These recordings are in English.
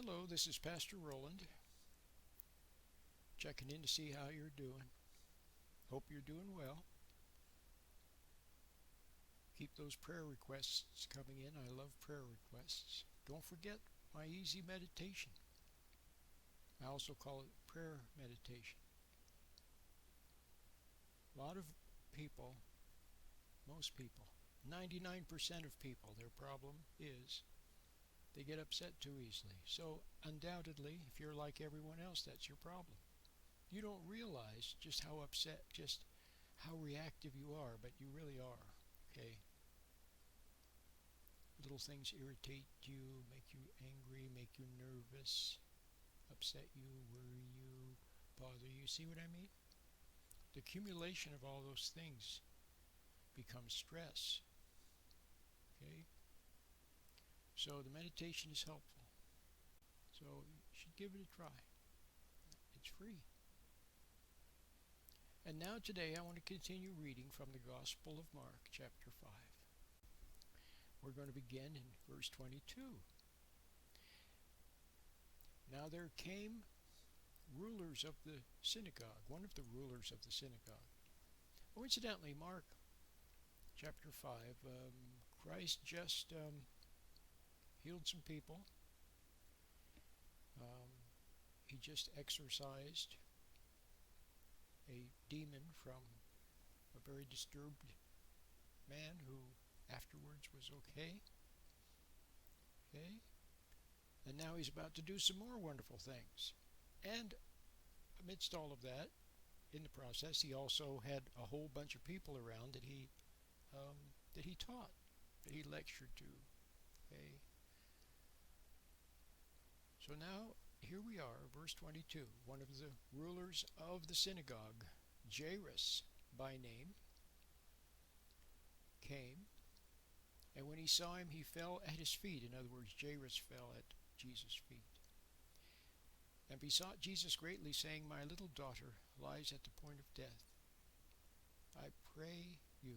Hello, this is Pastor Roland, checking in to see how you're doing. Hope you're doing well. Keep those prayer requests coming in. I love prayer requests. Don't forget my easy meditation. I also call it prayer meditation. A lot of people, most people, 99% of people, their problem is they get upset too easily. So undoubtedly, if you're like everyone else, that's your problem. You don't realize just how upset, just how reactive you are, but you really are. Okay? Little things irritate you, make you angry, make you nervous, upset you, worry you, bother you. See what I mean? The accumulation of all those things becomes stress. Okay? So the meditation is helpful. So you should give it a try. It's free. And now today I want to continue reading from the Gospel of Mark, chapter 5. We're going to begin in verse 22. Now there came rulers of the synagogue, one of the rulers of the synagogue. Oh, incidentally, Mark chapter 5, Christ just healed some people. He just exorcised a demon from a very disturbed man who afterwards was okay. And now he's about to do some more wonderful things. And amidst all of that, in the process, he also had a whole bunch of people around that he taught, that he lectured to. Okay. So now, here we are, verse 22. One of the rulers of the synagogue, Jairus by name, came, and when he saw him, he fell at his feet. In other words, Jairus fell at Jesus' feet, and besought Jesus greatly, saying, My little daughter lies at the point of death. I pray you,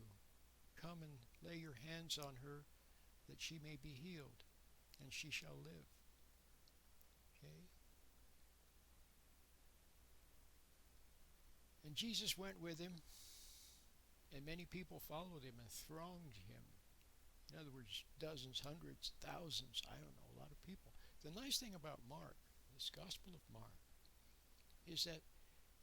come and lay your hands on her, that she may be healed, and she shall live. Okay? And Jesus went with him, and many people followed him and thronged him. In other words, dozens, hundreds, thousands, I don't know, a lot of people. The nice thing about Mark, this Gospel of Mark, is that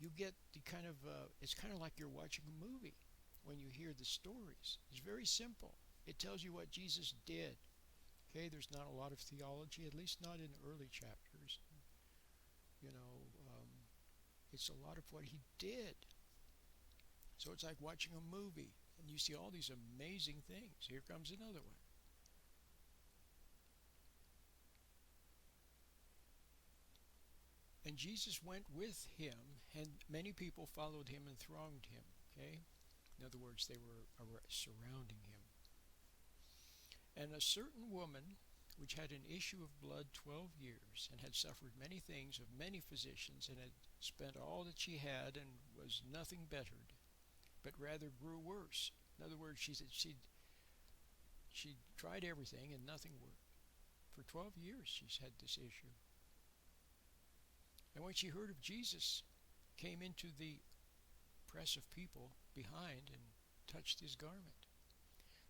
you get the kind of, it's kind of like you're watching a movie when you hear the stories. It's very simple. It tells you what Jesus did. Okay, there's not a lot of theology, at least not in early chapters. It's a lot of what he did. So it's like watching a movie, and you see all these amazing things. Here comes another one. And Jesus went with him, and many people followed him and thronged him. Okay? In other words, they were surrounding him. And a certain woman, which had an issue of blood 12 years, and had suffered many things of many physicians, and had spent all that she had, and was nothing bettered, but rather grew worse. In other words, she said she tried everything and nothing worked. For 12 years she's had this issue. And when she heard of Jesus, came into the press of people behind and touched his garment.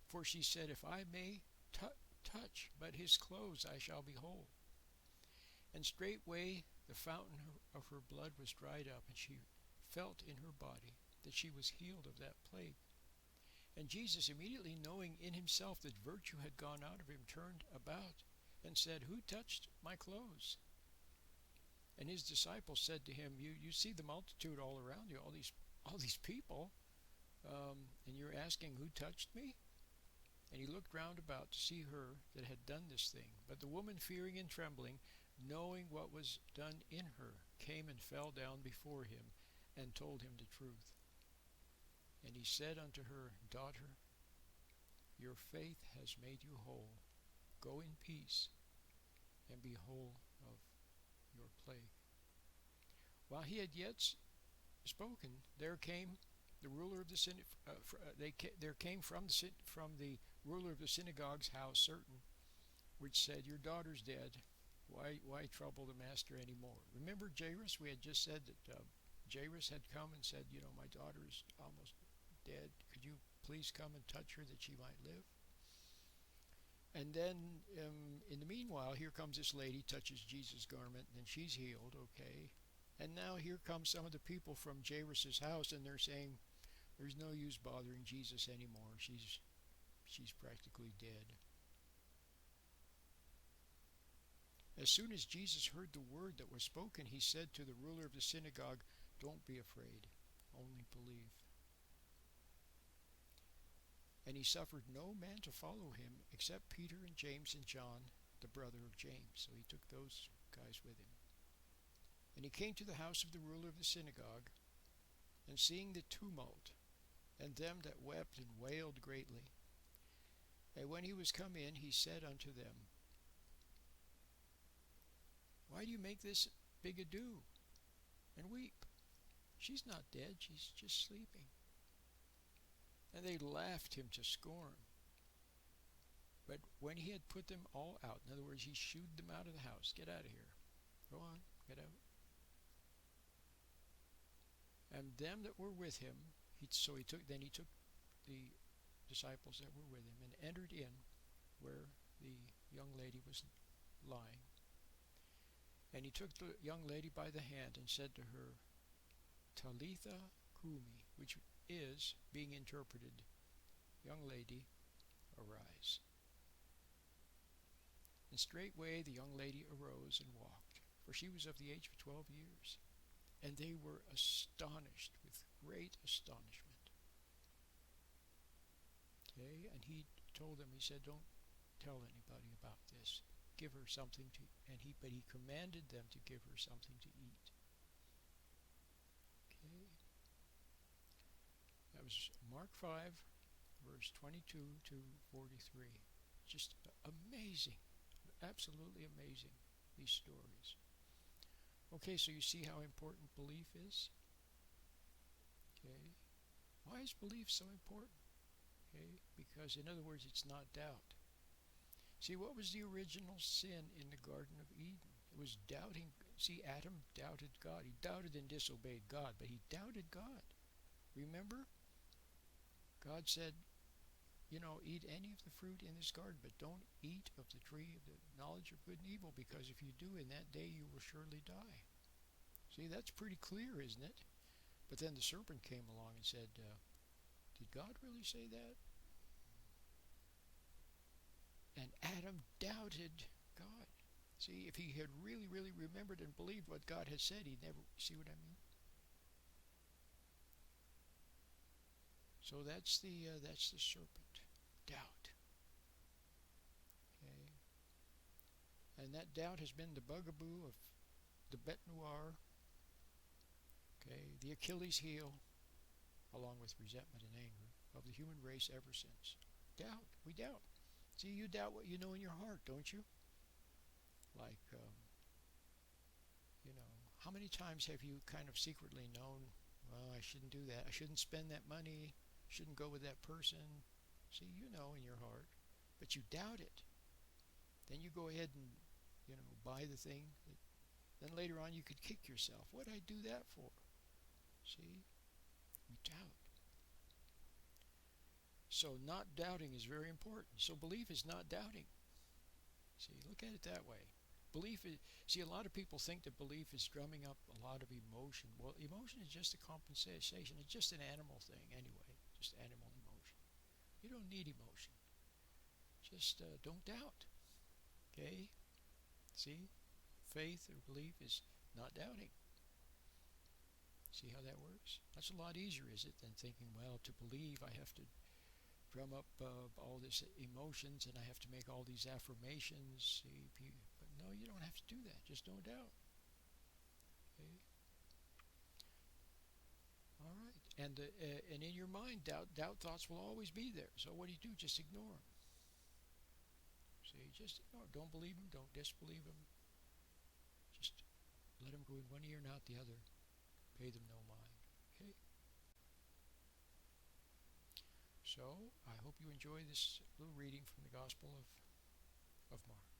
For she said, If I may touch but his clothes, I shall be whole. And straightway the fountain of her blood was dried up, and she felt in her body that she was healed of that plague. And Jesus, immediately knowing in himself that virtue had gone out of him, turned about and said, Who touched my clothes? And his disciples said to him, You see the multitude all around you, all these people, and you're asking, Who touched me? And he looked round about to see her that had done this thing. But the woman, fearing and trembling, knowing what was done in her, came and fell down before him, and told him the truth. And he said unto her, Daughter, your faith has made you whole. Go in peace, and be whole of your plague. While he had yet spoken, there came the ruler of the there came from the ruler of the synagogue's house certain which said, Your daughter's dead. Why trouble the master anymore? Remember Jairus? We had just said that Jairus had come and said, my daughter is almost dead. Could you please come and touch her that she might live? And then, in the meanwhile, here comes this lady, touches Jesus' garment, and then she's healed, okay? And now here come some of the people from Jairus' house, and they're saying, there's no use bothering Jesus anymore. She's practically dead. As soon as Jesus heard the word that was spoken, he said to the ruler of the synagogue, "Don't be afraid, only believe." And he suffered no man to follow him except Peter and James and John, the brother of James. So he took those guys with him. And he came to the house of the ruler of the synagogue, and seeing the tumult, and them that wept and wailed greatly, and when he was come in, he said unto them, "Why do you make this big ado, and weep? She's not dead, she's just sleeping." And they laughed him to scorn. But when he had put them all out, in other words, he shooed them out of the house, "Get out of here. Go on, get out." And them that were with him, he took the disciples that were with him and entered in where the young lady was lying. And he took the young lady by the hand and said to her, "Talitha cumi," which is, being interpreted, "Young lady, arise." And straightway the young lady arose and walked, for she was of the age of 12 years. And they were astonished with great astonishment. Okay, and he told them, he said, "Don't tell anybody about this. Give her something to, but he commanded them to give her something to eat. Okay, that was Mark 5, verse 22 to 43. Just amazing, absolutely amazing, these stories. Okay, so you see how important belief is? Okay, why is belief so important? Okay, because in other words, it's not doubt. See, what was the original sin in the Garden of Eden? It was doubting. See, Adam doubted God. He doubted and disobeyed God, but he doubted God. Remember? God said, eat any of the fruit in this garden, but don't eat of the tree of the knowledge of good and evil, because if you do, in that day you will surely die. See, that's pretty clear, isn't it? But then the serpent came along and said, did God really say that? And Adam doubted God. See, if he had really, really remembered and believed what God had said, he'd never, see what I mean? So that's the serpent, doubt. Okay, and that doubt has been the bugaboo of the bête noire. Okay, the Achilles heel, along with resentment and anger, of the human race ever since. Doubt, we doubt. See, you doubt what you know in your heart, don't you? Like, how many times have you kind of secretly known, well, I shouldn't do that. I shouldn't spend that money. Shouldn't go with that person. See, you know in your heart, but you doubt it. Then you go ahead and, buy the thing. Then later on you could kick yourself. What did I do that for? See, we doubt. So not doubting is very important. So belief is not doubting. See, look at it that way. Belief is, see, a lot of people think that belief is drumming up a lot of emotion. Well, emotion is just a compensation. It's just an animal thing anyway, just animal emotion. You don't need emotion. Just don't doubt. Okay? See? Faith or belief is not doubting. See how that works? That's a lot easier, is it, than thinking, well, to believe I have to drum up all these emotions and I have to make all these affirmations. See, but no, you don't have to do that. Just don't doubt. Okay. All right. And in your mind, doubt thoughts will always be there. So what do? Just ignore them. See, just ignore. Don't believe them. Don't disbelieve them. Just let them go in one ear and out the other. Pay them no mind. Okay. So, I hope you enjoy this little reading from the Gospel of Mark.